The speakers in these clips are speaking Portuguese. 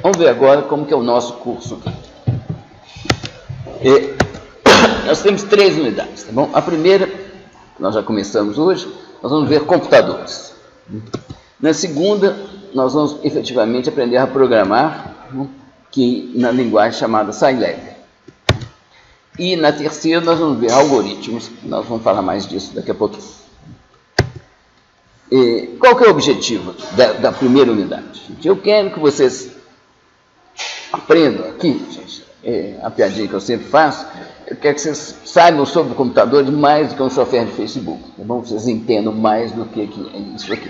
Vamos ver agora como que é o nosso curso aqui. Nós temos 3 unidades, tá bom? A primeira, que nós já começamos hoje, nós vamos ver computadores. Na segunda, nós vamos efetivamente aprender a programar, que na linguagem chamada Scilab. E na terceira, nós vamos ver algoritmos. Nós vamos falar mais disso daqui a pouquinho. Qual que é o objetivo da primeira unidade? Eu quero que vocês aprendam aqui, gente, a piadinha que eu sempre faço, eu quero que vocês saibam sobre computadores mais do que um software de Facebook, tá bom? Vocês entendam mais do que é isso aqui.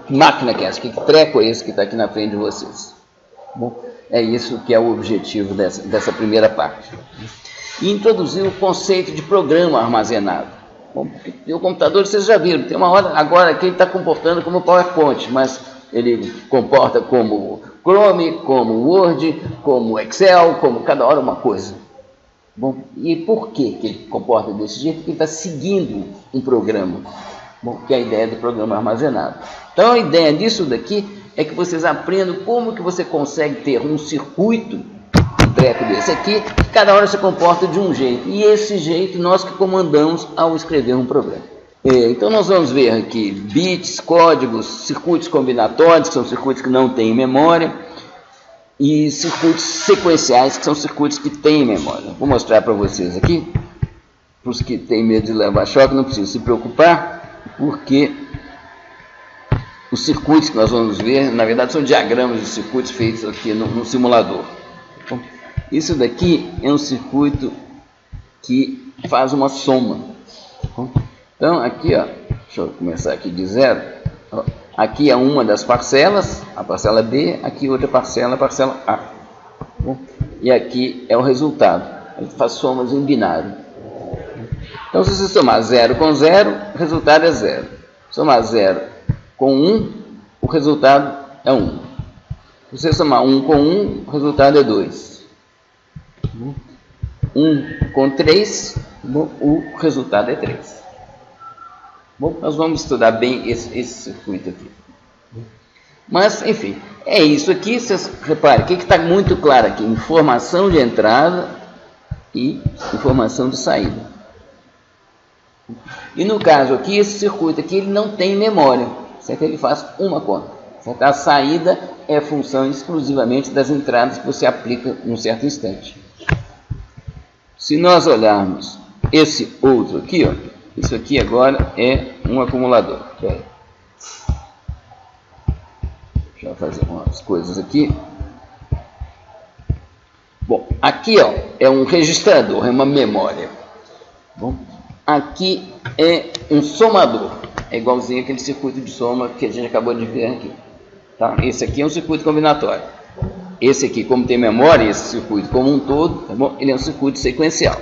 Que máquina que é essa? Que treco é esse que está aqui na frente de vocês? Tá bom? É isso que é o objetivo dessa primeira parte. E introduzir o conceito de programa armazenado. Bom, o computador, vocês já viram, tem uma hora agora que ele está comportando como PowerPoint, mas ele comporta como Chrome, como Word, como Excel, como cada hora uma coisa. Bom, e por que ele comporta desse jeito? Porque ele está seguindo um programa, bom, que é a ideia do programa armazenado. Então a ideia disso daqui é que vocês aprendam como que você consegue ter um circuito, um treco desse aqui, que cada hora se comporta de um jeito. E esse jeito nós que comandamos ao escrever um programa. Então nós vamos ver aqui bits, códigos, circuitos combinatórios, que são circuitos que não têm memória, e circuitos sequenciais, que são circuitos que têm memória. Vou mostrar para vocês aqui. Para os que têm medo de levar choque, não precisa se preocupar, porque os circuitos que nós vamos ver, na verdade, são diagramas de circuitos feitos aqui no simulador. Então, isso daqui é um circuito que faz uma soma. Então, aqui, ó, deixa eu começar aqui de zero. Ó, aqui é uma das parcelas, a parcela B, aqui outra parcela, a parcela A. Bom, e aqui é o resultado. A gente faz somas em binário. Então, se você somar 0 com 0, o resultado é 0. Somar 0 com 1, o resultado é 1. Se você somar 1 com 1, o resultado é 2. 1 com 3, bom, o resultado é 3. Bom, nós vamos estudar bem esse circuito aqui. Mas, enfim, é isso aqui. Vocês reparem, o que está muito claro aqui? Informação de entrada e informação de saída. E no caso aqui, esse circuito aqui, ele não tem memória, certo? Ele faz uma conta, certo? A saída é função exclusivamente das entradas que você aplica em um certo instante. Se nós olharmos esse outro aqui, ó, isso aqui agora é um acumulador. Deixa eu fazer umas coisas aqui. Bom, aqui, ó, é um registrador, é uma memória. Bom, aqui é um somador. É igualzinho aquele circuito de soma que a gente acabou de ver aqui. Tá? Esse aqui é um circuito combinatório. Esse aqui, como tem memória, esse circuito como um todo, tá bom? Ele é um circuito sequencial.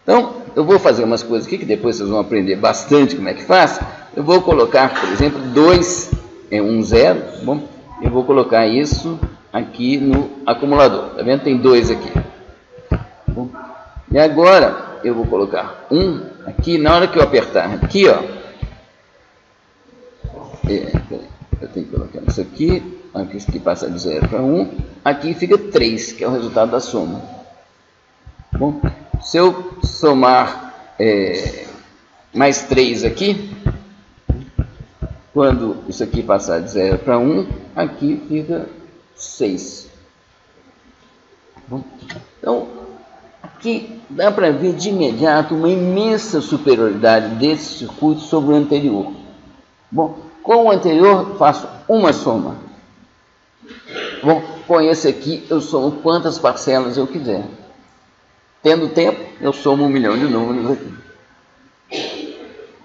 Então, eu vou fazer umas coisas aqui que depois vocês vão aprender bastante como é que faz. Eu vou colocar, por exemplo, 2 é 1, 0. Bom, eu vou colocar isso aqui no acumulador. Tá vendo? Tem 2 aqui. Bom, e agora eu vou colocar 1 aqui. Na hora que eu apertar aqui, ó. Eu tenho que colocar isso aqui. Aqui passa de 0 para 1. Aqui fica 3, que é o resultado da soma. Bom, se eu somar mais 3 aqui, quando isso aqui passar de 0 para 1, aqui fica 6. Bom, então, aqui dá para ver de imediato uma imensa superioridade desse circuito sobre o anterior. Bom, com o anterior faço uma soma. Bom, com esse aqui eu somo quantas parcelas eu quiser. Tendo tempo, eu somo 1 milhão de números aqui.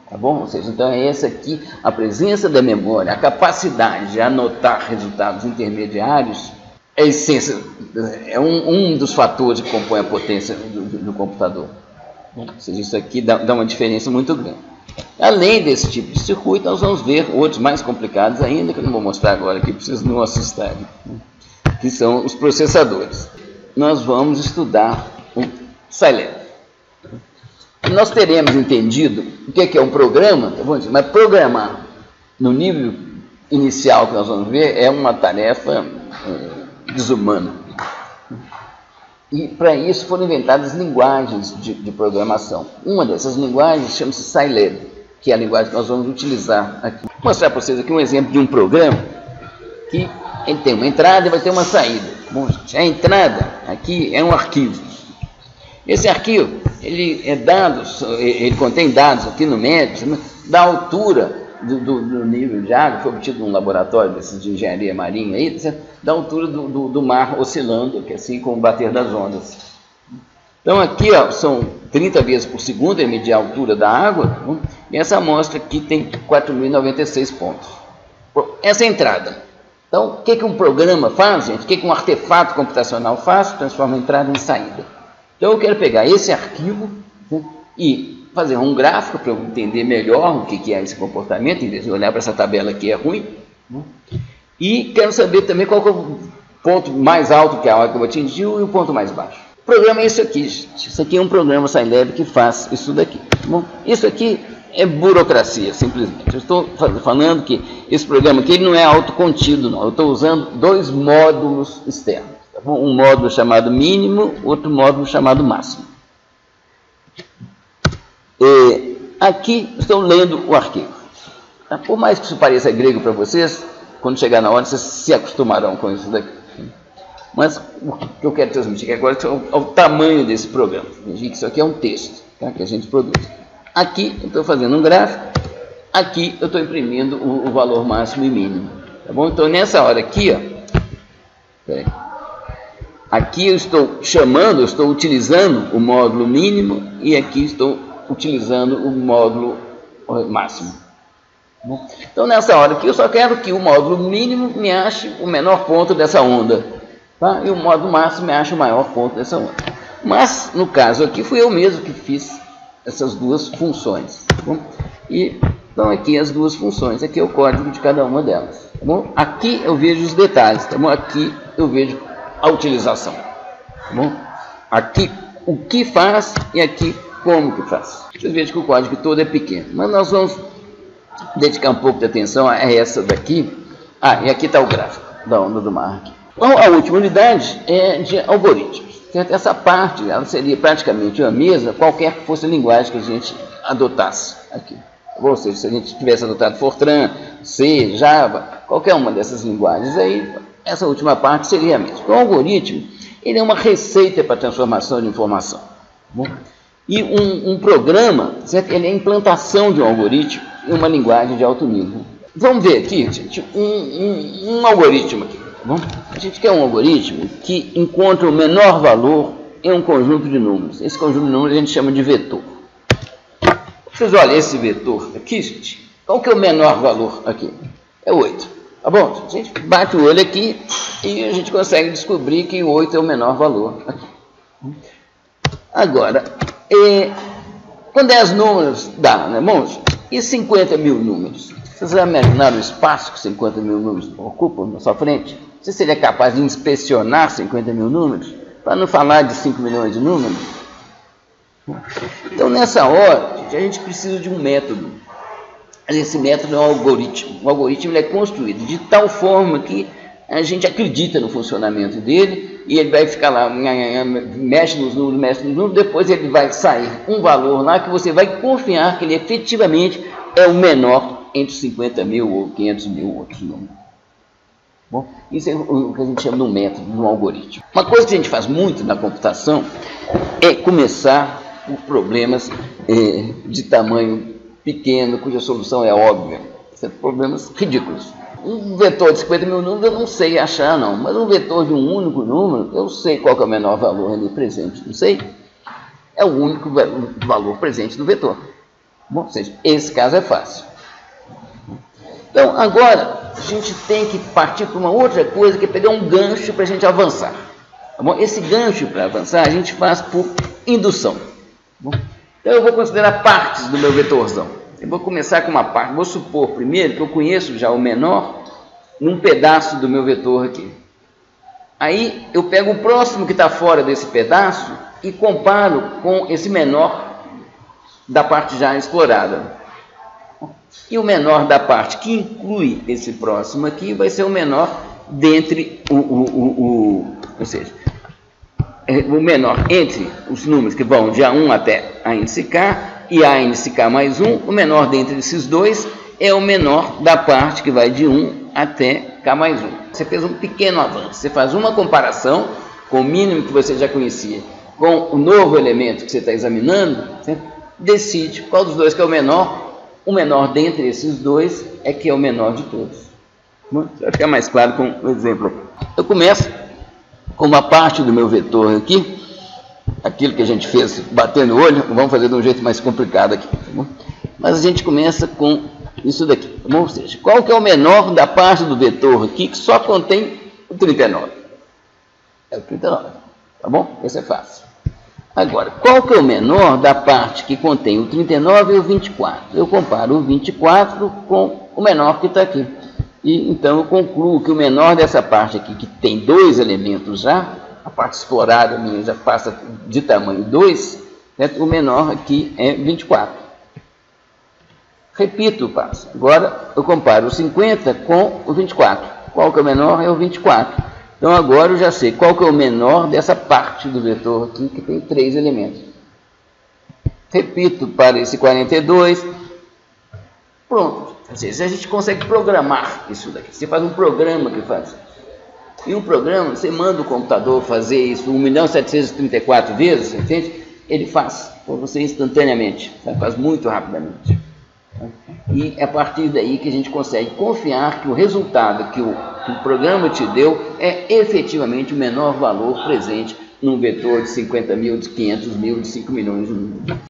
Tá bom? Ou seja, então é essa aqui, a presença da memória, a capacidade de anotar resultados intermediários, é a essência, é um dos fatores que compõe a potência do computador. Ou seja, isso aqui dá uma diferença muito grande. Além desse tipo de circuito, nós vamos ver outros mais complicados ainda, que eu não vou mostrar agora aqui, para vocês não assustarem, que são os processadores. Nós vamos estudar o Scilab. Nós teremos entendido o que é um programa, tá bom? Mas programar no nível inicial que nós vamos ver é uma tarefa desumano. E para isso foram inventadas linguagens de programação. Uma dessas linguagens chama-se Scilab, que é a linguagem que nós vamos utilizar aqui. Vou mostrar para vocês aqui um exemplo de um programa que ele tem uma entrada e vai ter uma saída. Bom, a entrada aqui é um arquivo. Esse arquivo, ele é dados, ele contém dados aqui no médio, da altura do nível de água, foi obtido num laboratório desses de engenharia marinha aí, da altura do mar oscilando, que é assim como o bater das ondas. Então aqui ó, são 30 vezes por segundo, é medir a altura da água, e essa amostra aqui tem 4.096 pontos. Essa é a entrada. Então, o que um programa faz, gente? O que um artefato computacional faz? Transforma a entrada em saída. Então, eu quero pegar esse arquivo e fazer um gráfico para eu entender melhor o que é esse comportamento, em vez de olhar para essa tabela aqui é ruim. E quero saber também qual que é o ponto mais alto que a hora que eu atingiu e o ponto mais baixo. O programa é isso aqui, gente. Isso aqui é um programa Scilab que faz isso daqui. Bom, isso aqui é burocracia, simplesmente. Eu estou falando que esse programa aqui ele não é autocontido, não. Eu estou usando dois módulos externos. Tá bom? Um módulo chamado mínimo, outro módulo chamado máximo. Aqui estou lendo o arquivo. Por mais que isso pareça grego para vocês, quando chegar na hora vocês se acostumarão com isso daqui. Mas o que eu quero transmitir agora é o tamanho desse programa. Veja que isso aqui é um texto, tá, que a gente produz. Aqui eu estou fazendo um gráfico, aqui eu estou imprimindo o valor máximo e mínimo. Tá bom? Então nessa hora aqui, ó, aqui eu estou chamando, eu estou utilizando o módulo mínimo e aqui estou utilizando o módulo máximo. Bom, então nessa hora aqui eu só quero que o módulo mínimo me ache o menor ponto dessa onda, tá? E o módulo máximo me ache o maior ponto dessa onda. Mas no caso aqui fui eu mesmo que fiz essas duas funções. Tá bom? E então aqui as duas funções, aqui é o código de cada uma delas. Tá bom? Aqui eu vejo os detalhes, tá bom? Aqui eu vejo a utilização. Tá bom? Aqui o que faz e aqui como que faz. Vocês vejam que o código todo é pequeno, mas nós vamos dedicar um pouco de atenção a essa daqui. E aqui está o gráfico da onda do mar. Então, a última unidade é de algoritmos. Certo? Essa parte ela seria praticamente a mesma, qualquer que fosse a linguagem que a gente adotasse aqui. Ou seja, se a gente tivesse adotado Fortran, C, Java, qualquer uma dessas linguagens aí, essa última parte seria a mesma. Então, o algoritmo ele é uma receita para transformação de informação. Bom? E um programa, certo? Ele é a implantação de um algoritmo em uma linguagem de alto nível. Vamos ver aqui, gente, um algoritmo aqui. Tá bom? A gente quer um algoritmo que encontra o menor valor em um conjunto de números. Esse conjunto de números a gente chama de vetor. Vocês olham esse vetor aqui, gente. Qual que é o menor valor aqui? É 8. Tá bom? A gente bate o olho aqui e a gente consegue descobrir que 8 é o menor valor aqui. Agora, com 10 números dá, né, bom? E 50 mil números? Vocês já imaginaram o espaço que 50 mil números ocupam na sua frente? Você seria capaz de inspecionar 50 mil números? Para não falar de 5 milhões de números? Então, nessa hora, a gente precisa de um método. Esse método é um algoritmo. O algoritmo ele é construído de tal forma que a gente acredita no funcionamento dele e ele vai ficar lá, mexe nos números, depois ele vai sair um valor lá que você vai confiar que ele efetivamente é o menor entre 50 mil ou 500 mil outros números. Bom, isso é o que a gente chama de um método, de um algoritmo. Uma coisa que a gente faz muito na computação é começar por problemas de tamanho pequeno, cuja solução é óbvia. São problemas ridículos. Um vetor de 50 mil números eu não sei achar, não. Mas um vetor de um único número, eu sei qual que é o menor valor ali presente. Não sei. É o único valor presente do vetor. Bom, ou seja, esse caso é fácil. Então, agora, a gente tem que partir para uma outra coisa, que é pegar um gancho para a gente avançar. Tá bom? Esse gancho para avançar, a gente faz por indução. Tá bom? Então, eu vou considerar partes do meu vetorzão. Eu vou começar com uma parte. Vou supor primeiro que eu conheço já o menor num pedaço do meu vetor aqui. Aí eu pego o próximo que está fora desse pedaço e comparo com esse menor da parte já explorada. E o menor da parte que inclui esse próximo aqui vai ser o menor dentre ou seja, o menor entre os números que vão de A1 até A índice K e A índice K mais 1, o menor dentre esses dois é o menor da parte que vai de 1 até K mais 1. Você fez um pequeno avanço, você faz uma comparação com o mínimo que você já conhecia, com o novo elemento que você está examinando, certo? Decide qual dos dois que é o menor dentre esses dois é que é o menor de todos. Vai ficar mais claro com o exemplo aqui. Eu começo com uma parte do meu vetor aqui, aquilo que a gente fez batendo o olho, vamos fazer de um jeito mais complicado aqui, tá bom? Mas a gente começa com isso daqui, tá bom? Ou seja, qual que é o menor da parte do vetor aqui que só contém o 39? É o 39, tá bom? Esse é fácil. Agora, qual que é o menor da parte que contém o 39 e o 24? Eu comparo o 24 com o menor que está aqui. E então eu concluo que o menor dessa parte aqui, que tem dois elementos já, a parte explorada minha já passa de tamanho 2, certo? O menor aqui é 24. Repito o passo. Agora eu comparo o 50 com o 24. Qual que é o menor? É o 24. Então agora eu já sei qual que é o menor dessa parte do vetor aqui, que tem 3 elementos. Repito para esse 42. Pronto. Ou seja, a gente consegue programar isso daqui. Você faz um programa que faz. E um programa, você manda o computador fazer isso 1.734 vezes, entende? Ele faz por você instantaneamente. Faz muito rapidamente. E é a partir daí que a gente consegue confiar que o resultado que o programa te deu é efetivamente o menor valor presente num vetor de 50 mil, de 500 mil, de 5 milhões de números.